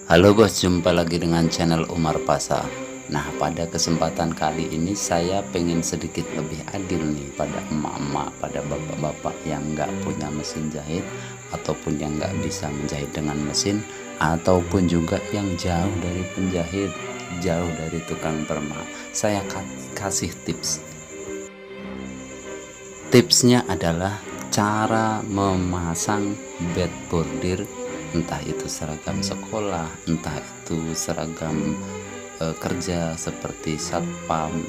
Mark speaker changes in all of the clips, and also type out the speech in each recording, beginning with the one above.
Speaker 1: Halo bos, jumpa lagi dengan channel Umar Pasa. Nah, pada kesempatan kali ini saya pengen sedikit lebih adil nih pada emak-emak, pada bapak-bapak yang nggak punya mesin jahit, ataupun yang nggak bisa menjahit dengan mesin, ataupun juga yang jauh dari penjahit, jauh dari tukang perma. Saya kasih tips. Tipsnya adalah cara memasang bed bordir, entah itu seragam sekolah, entah itu seragam kerja seperti satpam,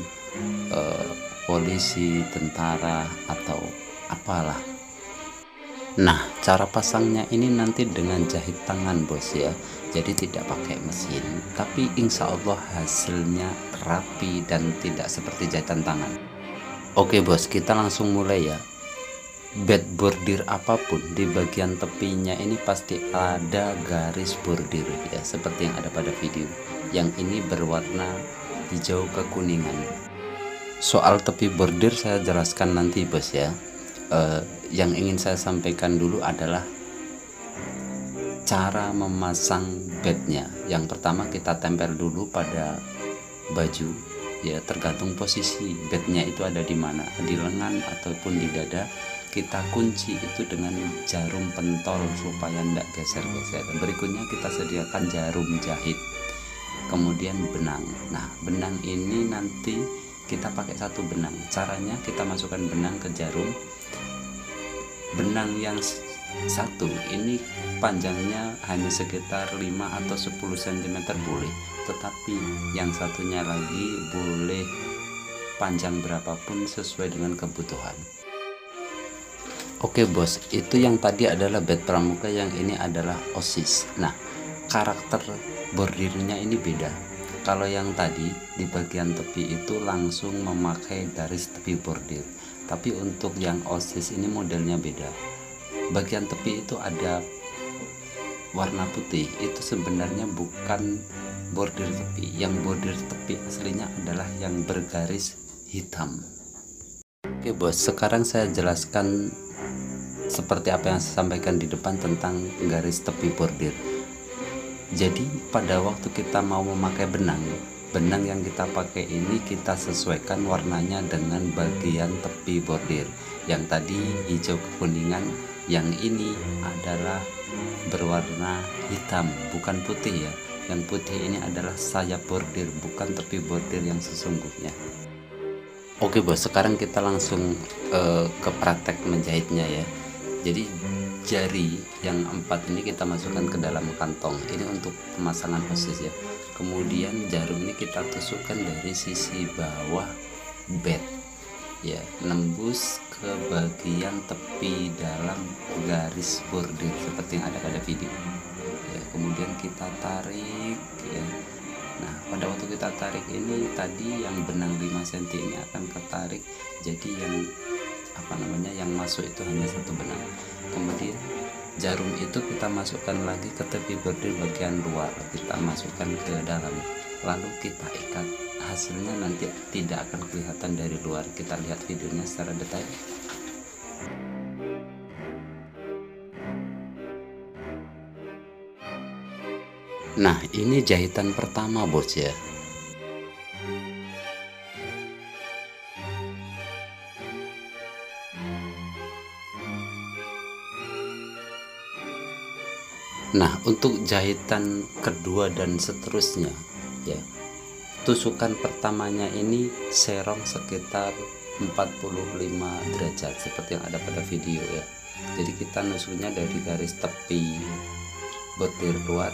Speaker 1: polisi, tentara, atau apalah. Nah, cara pasangnya ini nanti dengan jahit tangan bos ya. Jadi tidak pakai mesin, tapi insya Allah hasilnya rapi dan tidak seperti jahitan tangan. Oke bos, kita langsung mulai ya. Bed bordir apapun di bagian tepinya ini pasti ada garis bordir ya, seperti yang ada pada video. Yang ini berwarna hijau kekuningan. Soal tepi bordir saya jelaskan nanti bos ya. Yang ingin saya sampaikan dulu adalah cara memasang bednya. Yang pertama kita tempel dulu pada baju ya, tergantung posisi bednya itu ada di mana, di lengan ataupun di dada. Kita kunci itu dengan jarum pentol supaya tidak geser-geser. Berikutnya kita sediakan jarum jahit, kemudian benang. Nah, benang ini nanti kita pakai satu benang. Caranya kita masukkan benang ke jarum. Benang yang satu ini panjangnya hanya sekitar 5 atau 10 cm boleh, tetapi yang satunya lagi boleh panjang berapapun sesuai dengan kebutuhan. Oke bos, itu yang tadi adalah bed pramuka, yang ini adalah OSIS. Nah, karakter bordirnya ini beda. Kalau yang tadi di bagian tepi itu langsung memakai garis tepi bordir, tapi untuk yang OSIS ini modelnya beda. Bagian tepi itu ada warna putih, itu sebenarnya bukan bordir tepi. Yang bordir tepi aslinya adalah yang bergaris hitam. Oke bos, sekarang saya jelaskan seperti apa yang saya sampaikan di depan tentang garis tepi bordir. Jadi pada waktu kita mau memakai benang yang kita pakai ini kita sesuaikan warnanya dengan bagian tepi bordir. Yang tadi hijau kekuningan, yang ini adalah berwarna hitam, bukan putih ya. Yang putih ini adalah sayap bordir, bukan tepi bordir yang sesungguhnya. Oke bos, sekarang kita langsung ke praktek menjahitnya ya. Jadi jari yang 4 ini kita masukkan ke dalam kantong. Ini untuk pemasangan OSIS ya. Kemudian jarum ini kita tusukkan dari sisi bawah bed ya, nembus ke bagian tepi dalam garis bordir seperti yang ada pada video ya. Kemudian kita tarik ya. Nah, pada waktu kita tarik ini tadi yang benang 5 cm ini akan ketarik, jadi yang masuk itu hanya satu benang. Kemudian jarum itu kita masukkan lagi ke tepi bordir bagian luar, kita masukkan ke dalam, lalu kita ikat. Hasilnya nanti tidak akan kelihatan dari luar. Kita lihat videonya secara detail. Nah, ini jahitan pertama bos ya. Nah, untuk jahitan kedua dan seterusnya ya, tusukan pertamanya ini serong sekitar 45 derajat seperti yang ada pada video ya. Jadi kita nusuknya dari garis tepi bordir luar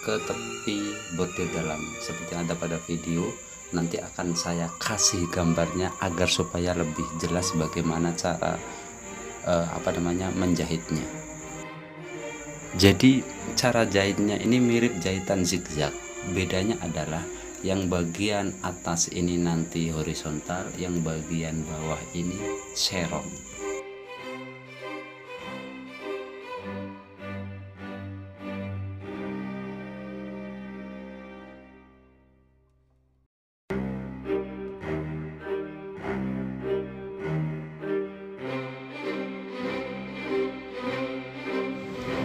Speaker 1: ke tepi bordir dalam seperti yang ada pada video. Nanti akan saya kasih gambarnya agar supaya lebih jelas bagaimana cara menjahitnya. Jadi cara jahitnya ini mirip jahitan zigzag. Bedanya adalah yang bagian atas ini nanti horizontal, yang bagian bawah ini serong.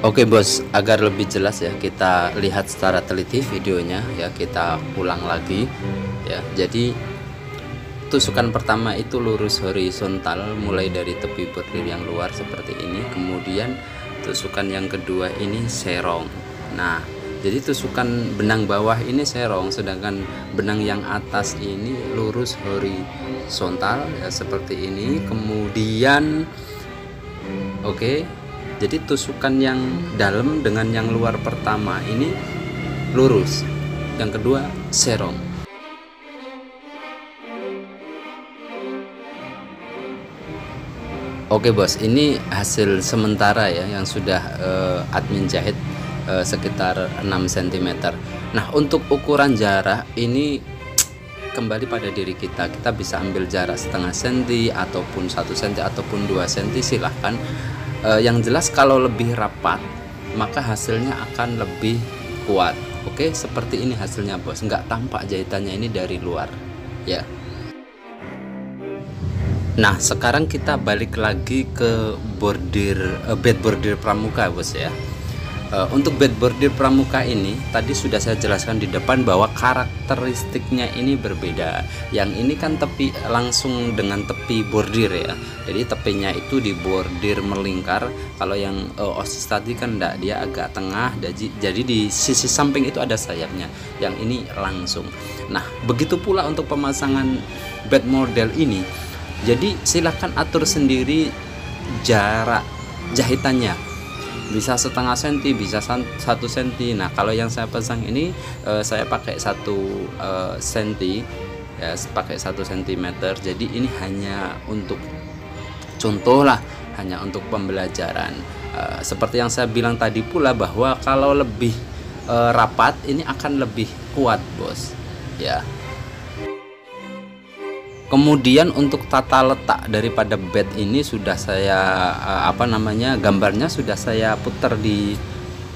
Speaker 1: Oke bos, agar lebih jelas ya kita lihat secara teliti videonya ya, kita ulang lagi ya. Jadi tusukan pertama itu lurus horizontal mulai dari tepi bordir yang luar seperti ini, kemudian tusukan yang kedua ini serong. Nah, jadi tusukan benang bawah ini serong, sedangkan benang yang atas ini lurus horizontal ya seperti ini. Kemudian oke, jadi tusukan yang dalam dengan yang luar pertama ini lurus, yang kedua serong. Oke bos, ini hasil sementara ya yang sudah admin jahit sekitar 6 cm. Nah, untuk ukuran jarak ini kembali pada diri kita. Kita bisa ambil jarak setengah senti ataupun 1 cm ataupun 2 cm, silahkan. Yang jelas kalau lebih rapat maka hasilnya akan lebih kuat. Oke, seperti ini hasilnya bos, nggak tampak jahitannya ini dari luar ya. Nah, sekarang kita balik lagi ke bordir bed bordir pramuka bos ya. Untuk bed bordir pramuka ini tadi sudah saya jelaskan di depan bahwa karakteristiknya ini berbeda. Yang ini kan tepi langsung dengan tepi bordir ya, jadi tepinya itu di bordir melingkar. Kalau yang OSIS tadi kan enggak, dia agak tengah, jadi di sisi samping itu ada sayapnya. Yang ini langsung. Nah, begitu pula untuk pemasangan bed model ini. Jadi silahkan atur sendiri jarak jahitannya, bisa setengah senti, bisa 1 senti. Nah, kalau yang saya pasang ini saya pakai 1 senti ya, pakai 1 cm. Jadi ini hanya untuk contoh lah, hanya untuk pembelajaran. Seperti yang saya bilang tadi pula bahwa kalau lebih rapat ini akan lebih kuat bos ya. Kemudian untuk tata letak daripada bed ini sudah saya gambarnya sudah saya putar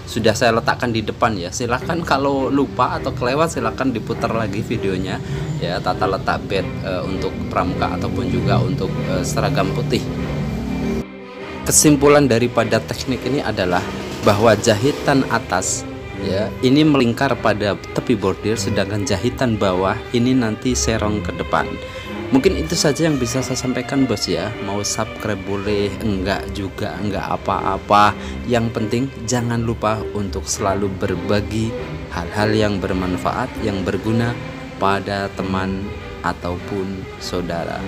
Speaker 1: sudah saya letakkan di depan ya. Silahkan kalau lupa atau kelewat silahkan diputar lagi videonya ya, tata letak bed untuk pramuka ataupun juga untuk seragam putih. Kesimpulan daripada teknik ini adalah bahwa jahitan atas ya ini melingkar pada tepi bordir, sedangkan jahitan bawah ini nanti serong ke depan. Mungkin itu saja yang bisa saya sampaikan bos ya. Mau subscribe boleh, enggak juga enggak apa-apa. Yang penting jangan lupa untuk selalu berbagi hal-hal yang bermanfaat, yang berguna pada teman ataupun saudara.